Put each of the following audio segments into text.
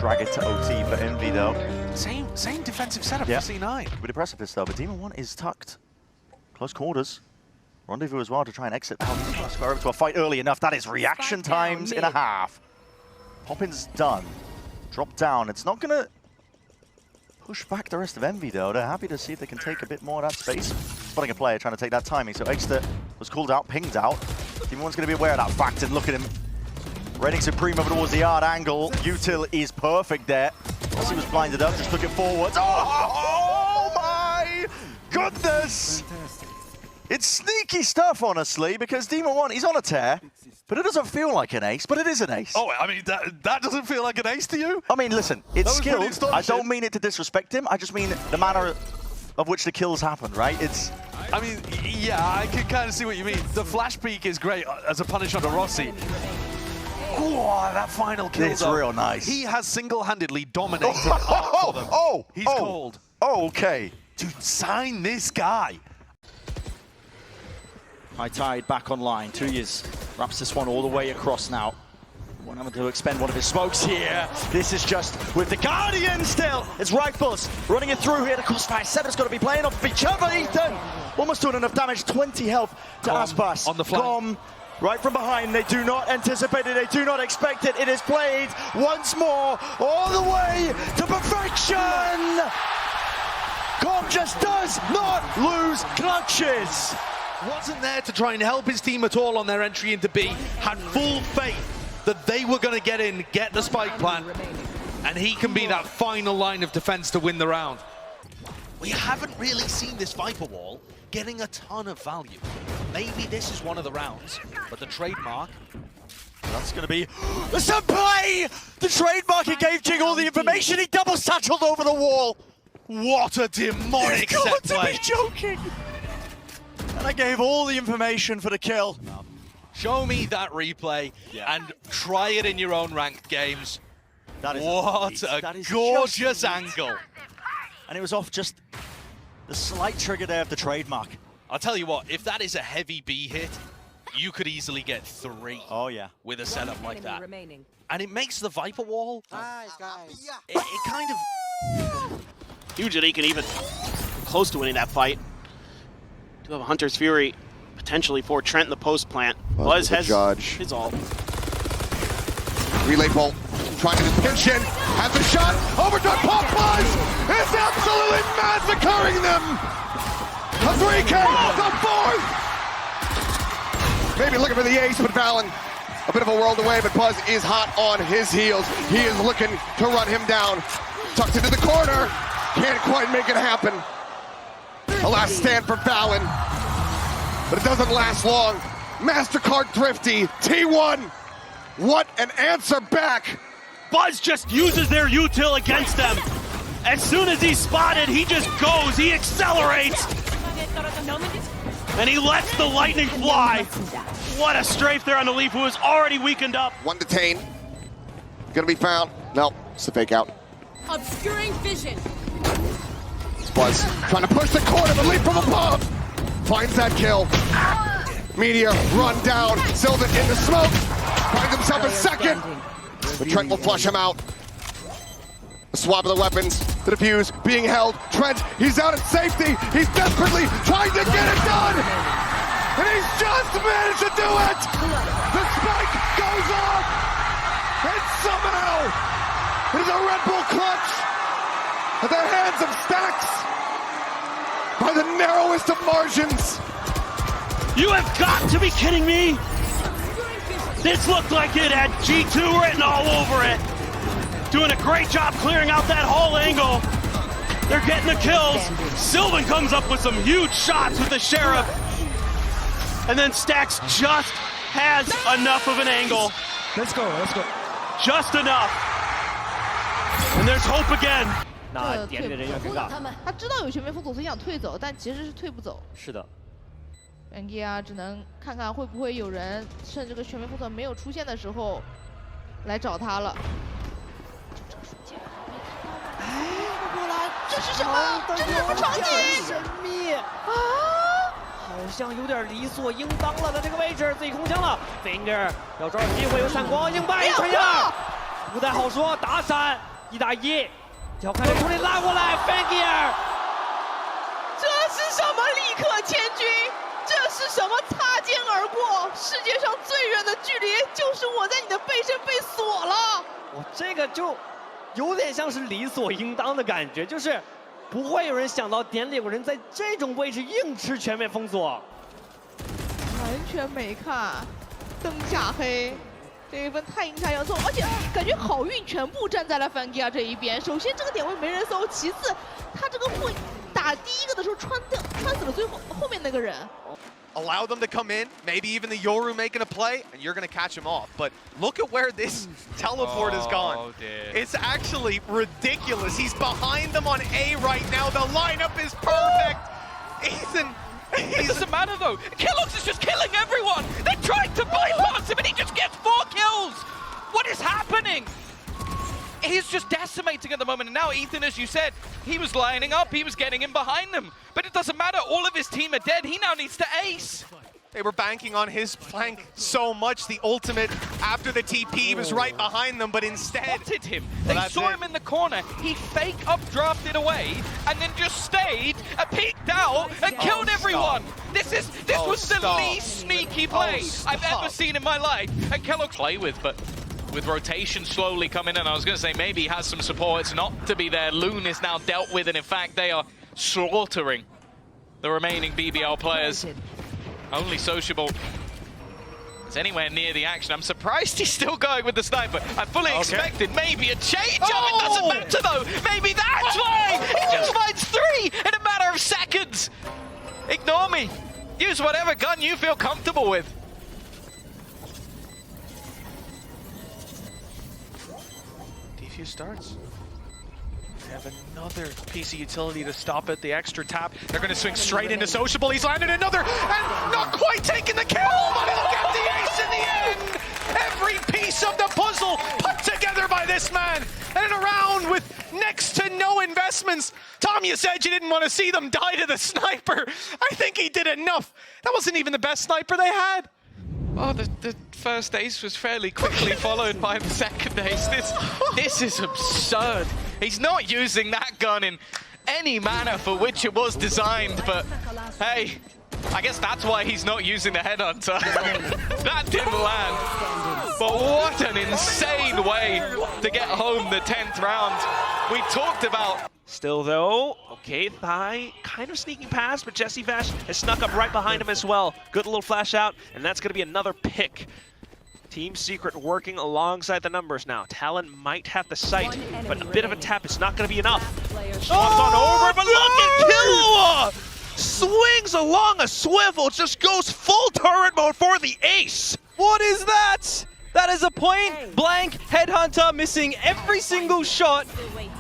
drag it to OT for Envy though. Same defensive setup for C9. With the precipice though, but Demon 1 is tucked. Close quarters. Rendezvous as well to try and exit. Square over to a fight early enough. That is reaction times in a half. Poppin's done. Drop down. It's not gonna push back the rest of Envy though. They're happy to see if they can take a bit more of that space. Spotting a player trying to take that timing. So Exter was called out, pinged out. Demon 1's gonna be aware of that fact and look at him. Reading Supreme over towards the yard angle. Util is perfect there. He was blinded up, just took it forwards. Oh my goodness! It's sneaky stuff, honestly, because Demon 1, he's on a tear, but it doesn't feel like an ace, but it is an ace. Oh, I mean, that doesn't feel like an ace to you? I mean, listen, it's skilled. I don't mean it to disrespect him. I just mean the manner of which the kills happen, right? It's. I mean, yeah, I can kind of see what you mean. The flash peek is great as a punish onto Rossi. Oh, that final kill, it's real nice. He has single-handedly dominated for them. He's cold. Oh, okay. To sign this guy. High Tide back online. 2 years wraps this one all the way across now. Won't have to expend one of his smokes here. This is just with the Guardian still. It's Rifles running it through here. The Crossfire Setup's got to be playing off each other, Ethan. Almost doing enough damage. 20 health to Aspas. On the flank. Right from behind. They do not anticipate it. They do not expect it. It is played once more all the way to perfection. Com just does not lose clutches. Wasn't there to try and help his team at all on their entry into B. Had full faith that they were going to get in, get the spike plant, and he can be that final line of defense to win the round. We haven't really seen this Viper Wall getting a ton of value. Maybe this is one of the rounds, but the trademark... That's going to be the set play! The trademark, he gave Jing all the information, he double satcheled over the wall. What a demonic set play! You've got to be joking! And I gave all the information for the kill. Show me that replay and try it in your own ranked games. That is what a gorgeous angle. And it was off just the slight trigger there of the trademark. I'll tell you what, if that is a heavy B hit, you could easily get 3 with a setup like that. And it makes the Viper Wall, it kind of... Huge that he can even close to winning that fight. Do have a Hunter's Fury potentially for Trent in the post plant. Buzz has his ult. Relay bolt, trying to pinch in, has a shot, overdone, Pop Buzz is absolutely massacring them! A 3K, the 4th! Maybe looking for the ace, but Valen a bit of a world away, but Buzz is hot on his heels. He is looking to run him down. Tucked into the corner, can't quite make it happen. A last stand for Valen, but it doesn't last long. MasterCard Thrifty, T1, what an answer back. Buzz just uses their util against them. As soon as he's spotted, he just goes, he accelerates. And he lets the lightning fly. What a strafe there on the Leaf, who is already weakened up. One detained, gonna be found. No, it's a fake out. Obscuring vision. Buzz trying to push the corner, but Leaf from above finds that kill. Meteor run down, Sylvan in the smoke, finds himself a second, but Trent will flush him out. The swap of the weapons, the defuse being held. Trent, he's out at safety. He's desperately trying to get it done, and he's just managed to do it. The spike goes off, and somehow it is a Red Bull clutch at the hands of Stacks by the narrowest of margins. You have got to be kidding me! This looked like it had G2 written all over it. Doing a great job clearing out that whole angle. They're getting the kills. Sylvan comes up with some huge shots with the Sheriff. And then Stacks just has enough of an angle. Let's go. Just enough. And there's hope again. 那点里的人员尴尬。他知道有全面封锁，所以想退走，但其实是退不走。是的。NG 啊，只能看看会不会有人趁这个全面封锁没有出现的时候来找他了。就这个瞬间，哎，过来，这是什么？这是什么场景？神秘啊！好像有点理所应当了的这个位置，自己空枪了。Finger 要抓住机会，有闪光，硬掰一穿1，不太好说，打闪。1打1，要看这冲力拉过来 ，Fangier， 这是什么立刻千军？这是什么擦肩而过？世界上最远的距离就是我在你的背身被锁了。我这个就有点像是理所应当的感觉，就是不会有人想到点里有人在这种位置硬吃全面封锁。完全没看，灯下黑，这一分太阴差阳错，而且感觉好运全部站在了范吉亚这一边。首先这个点位没人搜，其次他这个会打第一个的时候穿死了最后面那个人。Allow them to come in, maybe even the Yoru making a play, and you're going to catch him off. But look at where this teleport has gone. It's actually ridiculous. He's behind them on A right now. The lineup is perfect. Ethan, it doesn't matter though. Kellogg's is just killing everyone. They're trying to bypass him and he just gets 4 kills. What is happening? He's just decimating at the moment. And now Ethan, as you said, he was lining up. He was getting in behind them. But it doesn't matter. All of his team are dead. He now needs to ace. They were banking on his flank so much. The ultimate after the TP was right behind them, but instead spotted him. They saw him in the corner. He fake updrafted away and then just stayed, peeked out and killed everyone. This was the least sneaky play I've ever seen in my life. And Kellogg play with, but with rotation slowly coming in, I was going to say maybe he has some support. It's not to be there. Loon is now dealt with, and in fact they are slaughtering the remaining BBL players. Only Sociable is anywhere near the action. I'm surprised he's still going with the sniper. I fully expected maybe a change of it. Doesn't matter though. Maybe that's why he just finds 3 in a matter of seconds. Ignore me. Use whatever gun you feel comfortable with. Defuse starts. They have another piece of utility to stop it, the extra tap. They're going to swing straight into Sociable. He's landed another, and not quite taking the kill, but he'll get the ace in the end! Every piece of the puzzle put together by this man, and in a round with next to no investments. Tom, you said you didn't want to see them die to the sniper. I think he did enough. That wasn't even the best sniper they had. Oh, the first ace was fairly quickly followed by the second ace. This is absurd. He's not using that gun in any manner for which it was designed, but hey, I guess that's why he's not using the headhunter. That didn't land. But what an insane way to get home the 10th round. We talked about... Still though, okay, Thigh kind of sneaking past, but Jesse Vash has snuck up right behind him as well. Good little flash out, and that's going to be another pick. Team Secret working alongside the numbers now. Talon might have the sight, but a bit of a tap is not going to be enough. Swaps on over, but look at Killua! Swings along a swivel, just goes full turret mode for the ace. What is that? That is a point blank headhunter missing every single shot,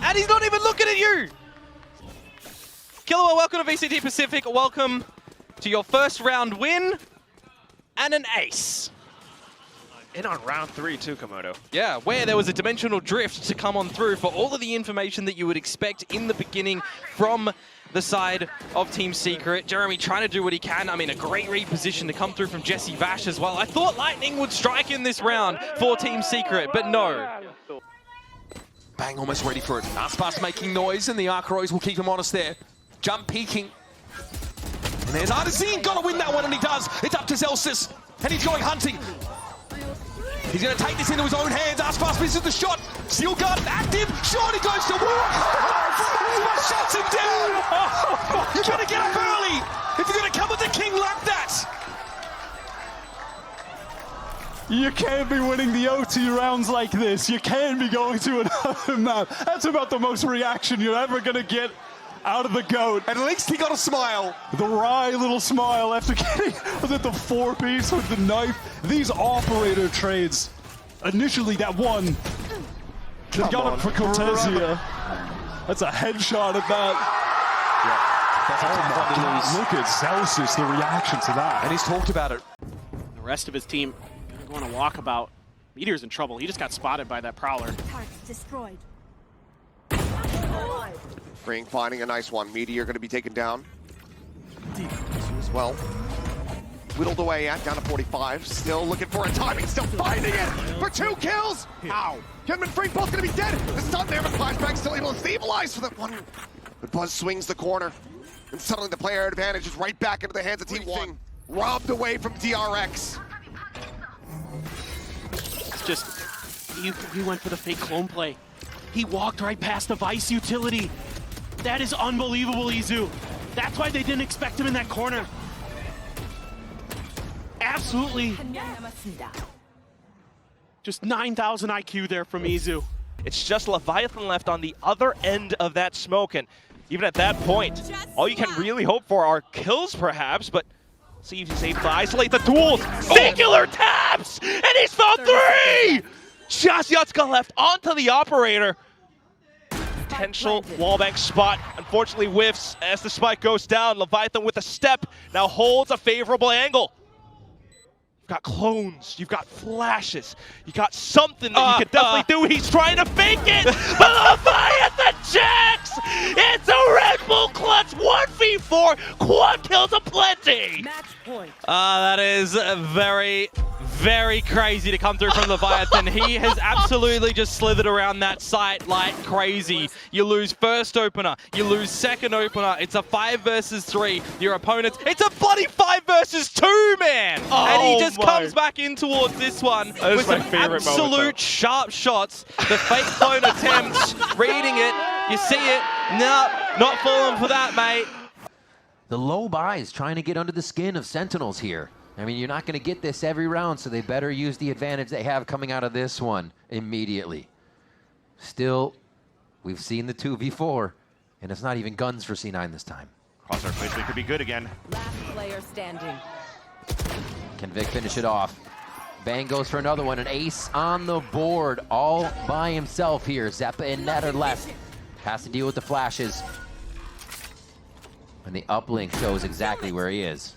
and he's not even looking at you. Killua, welcome to VCT Pacific. Welcome to your first round win and an ace. In on round 3 too, Komodo. Yeah, where there was a dimensional drift to come on through for all of the information that you would expect in the beginning from the side of Team Secret. Jeremy trying to do what he can. I mean, a great reposition to come through from Jesse Vash as well. I thought Lightning would strike in this round for Team Secret, but no. Bang almost ready for it. Aspas making noise, and the Archeroys will keep him honest there. Jump peeking. And there's Artisan, gotta win that one, and he does. It's up to Zelsis, and he's going hunting. He's going to take this into his own hands. Aspas misses the shot. Steel gun active. Shot, he goes to walk. Shuts him down. You've got to get up early if you're going to come with the king like that. You can't be winning the OT rounds like this. You can't be going to another map. That's about the most reaction you're ever going to get out of the GOAT. At least he got a smile. The wry little smile after getting, was it the 4-piece with the knife? These operator trades, initially that one, they got it for Cortezia. That's a headshot at that. Yeah. Look at Zelsis, the reaction to that. And he's talked about it. The rest of his team going to walk about. Meteor's in trouble. He just got spotted by that Prowler. Target destroyed. Ring finding a nice one. Meteor going to be taken down as well. whittled away at, down to 45. Still looking for a timing, still finding it for 2 kills. Ow. Him and Freak both gonna be dead. The stun there, but Flashback still able to stabilize for that one. But Buzz swings the corner. And suddenly the player advantage is right back into the hands of T1. Robbed away from DRX. It's just, he went for the fake clone play. He walked right past the Vice utility. That is unbelievable, Izu. That's why they didn't expect him in that corner. Absolutely. Just 9,000 IQ there from Izu. It's just Leviathan left on the other end of that smoke, and even at that point, all you can really hope for are kills perhaps, but Steve is able to isolate the duels. Singular taps! And he's found 3! Just Yutska left onto the operator. Potential wallbang spot, unfortunately whiffs as the spike goes down. Leviathan with a step now holds a favorable angle. You've got clones, you've got flashes, you got something that you could definitely do. He's trying to fake it, but Leviathan checks! It's a Red Bull clutch 1v4, quad kills aplenty! That is very, very crazy to come through from Leviathan. He has absolutely just slithered around that site like crazy. You lose first opener, you lose second opener. It's a 5 versus 3. Your opponents, it's a bloody 5 versus 2, man! And he just comes back in towards this one with some absolute sharp shots. The fake clone attempts, reading it, you see it. No, not falling for that, mate. The low buys trying to get under the skin of Sentinels here. I mean, you're not going to get this every round, so they better use the advantage they have coming out of this one immediately. Still, we've seen the 2v4, and it's not even guns for C9 this time. Crosshair placement could be good again. Last player standing. Can Vic finish it off? Bang goes for another one, an ace on the board, all by himself here. Zeppa and Net are left. Has to deal with the flashes. And the uplink shows exactly where he is.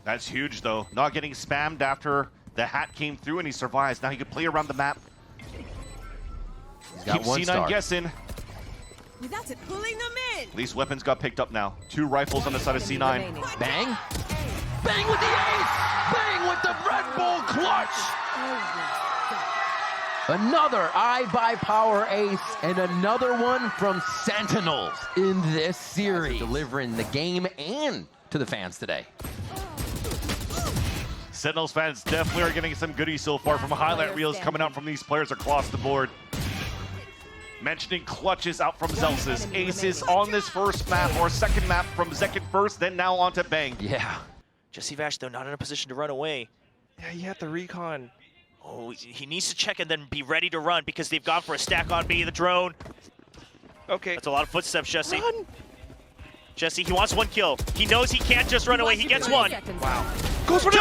That's huge, though. Not getting spammed after the hat came through and he survives. Now he could play around the map. He's got Keep one C9 star. guessing. Without it pulling them in. At least weapons got picked up now. 2 rifles on the side of C9. Bang. Bang with the ace. Bang with the Red Bull clutch. Another I-by-power ace and another one from Sentinels in this series. Delivering the game and to the fans today. Sentinels fans definitely are getting some goodies so far from highlight reels coming out from these players across the board. Mentioning clutches out from Zelsis, aces on this first map or second map from Zekit first, then now onto Bang. Yeah. Jesse Vash, though, not in a position to run away. Yeah, you have the recon. Oh, he needs to check and then be ready to run because they've gone for a stack on B, the drone. Okay. That's a lot of footsteps, Jesse. Run. Jesse, he wants 1 kill. He knows he can't just run away. He gets 1. Wow. Goes for the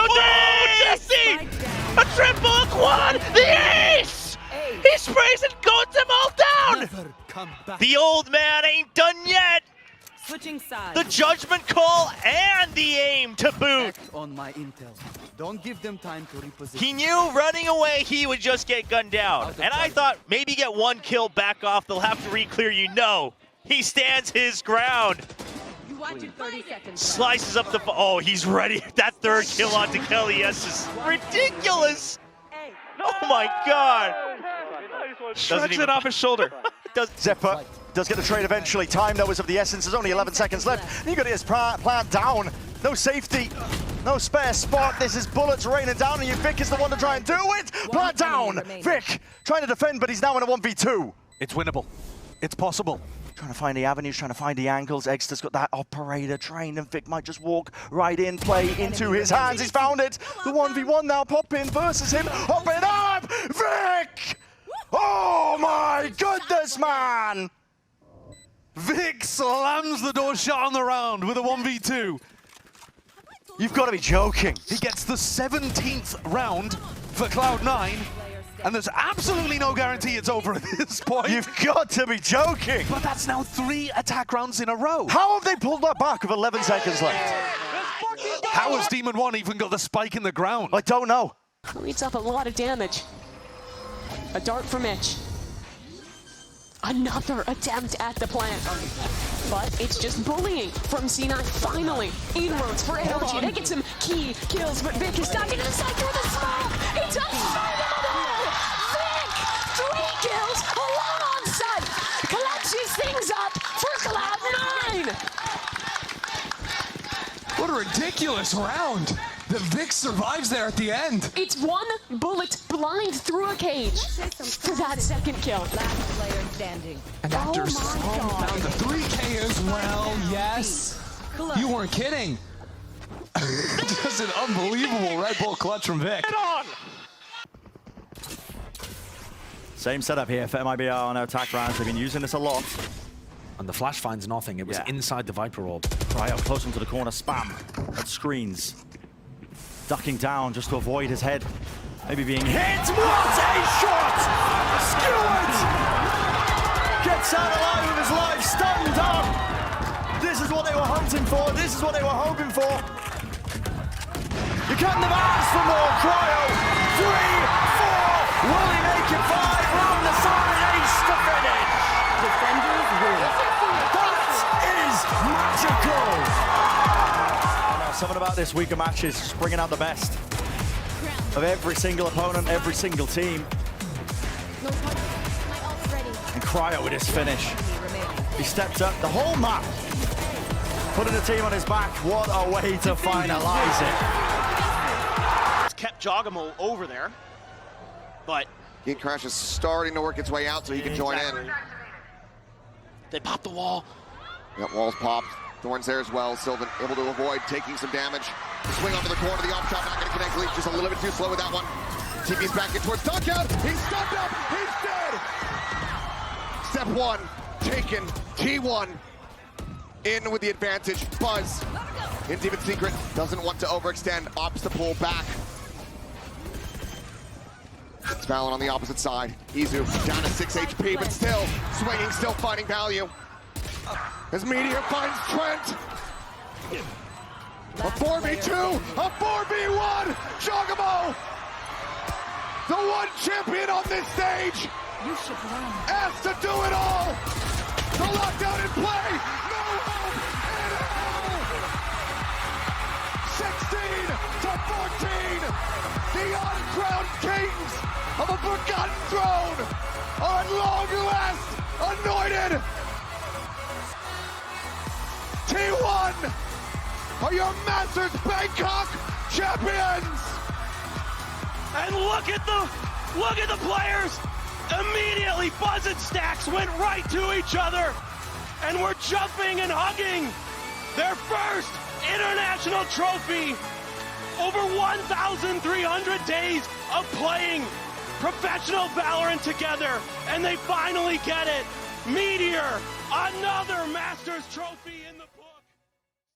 Jesse! A triple quad! The ace! He sprays and goes them all down! The old man ain't done yet! Switching sides. The judgment call and the aim to boot. On my intel. Don't give them time to reposition. He knew running away he would just get gunned down. And I thought maybe get 1 kill back off. They'll have to re-clear you. No, he stands his ground. You watch it 30 seconds. Slices up the. Oh, he's ready. That 3rd kill onto Kelly S is ridiculous. Oh my God. Shreds it off his shoulder. Zeppa does get the trade eventually. Time, though, is of the essence. There's only 11 seconds left. You got to get his plant down. No safety. No spare spot. This is bullets raining down, and Vic is the one to try and do it. Plant down. Vic trying to defend, but he's now in a 1v2. It's winnable. It's possible. Trying to find the avenues, trying to find the angles. Exeter's got that operator trained, and Vic might just walk right in, play into his hands. He's found it. The 1v1 now. Pop in versus him. Hop it up. Vic! Oh my goodness, man! Vic slams the door shut on the round with a 1v2. You've got to be joking. He gets the 17th round for Cloud9, and there's absolutely no guarantee it's over at this point. You've got to be joking. But that's now 3 attack rounds in a row. How have they pulled that back with 11 seconds left? How has Demon 1 even got the spike in the ground? I don't know. Reads up a lot of damage. A dart from Mitch. Another attempt at the plant. But it's just bullying from C9. Finally, inroads for AOG. They get some key kills, but Vic is stuck into the side through the smoke. It's unfathomable! Vic, 3 kills, alone on side. Collapses things up for Cloud9. What a ridiculous round. The Vic survives there at the end. It's 1 bullet blind through a cage for that second kill. Last player standing. And after down to 3K as well, yes. You weren't kidding. Just an unbelievable Red Bull clutch from Vic. Same setup here for MIBR on their attack rounds. They've been using this a lot. And the flash finds nothing. It was inside the Viper orb. Cryo close into the corner, spam at screens. Ducking down just to avoid his head. Maybe being hit. What a shot! Skewered! Gets out alive with his life, stunned up. This is what they were hunting for. This is what they were hoping for. You couldn't have asked for more. Cryo. 3, 4. Will he make it 5? Round the side, ace to finish. Defenders win. That is magical. Something about this week of matches, just bringing out the best of every single opponent, every single team. And Cryo with his finish. He stepped up the whole map, putting the team on his back. What a way to finalize it. Kept Jogamo over there, but King Crash is starting to work its way out so he can join in. They popped the wall. Yep, walls popped. Thorns there as well. Sylvan able to avoid taking some damage. Swing onto the corner, the off shot not going to connect. Leaf just a little bit too slow with that one. TP's back in towards Duckout. He's stunned up. He's dead. Step 1 taken. T1 in with the advantage. Buzz in Demon Secret doesn't want to overextend. Opts to pull back. It's Valorant on the opposite side. Izu down to 6 HP, but still swinging, still finding value. As Meteor finds Trent. A 4v2, a 4v1. Jogamo, the one champion on this stage, asked to do it all. The lockdown in play. No hope in hell. 16 to 14. The uncrowned kings of a forgotten throne are at long last anointed. T1 are your Masters Bangkok champions. And look at the players. Immediately Buzz and Stacks went right to each other and were jumping and hugging their first international trophy. Over 1,300 days of playing professional Valorant together, and they finally get it. Meteor, another Masters trophy in the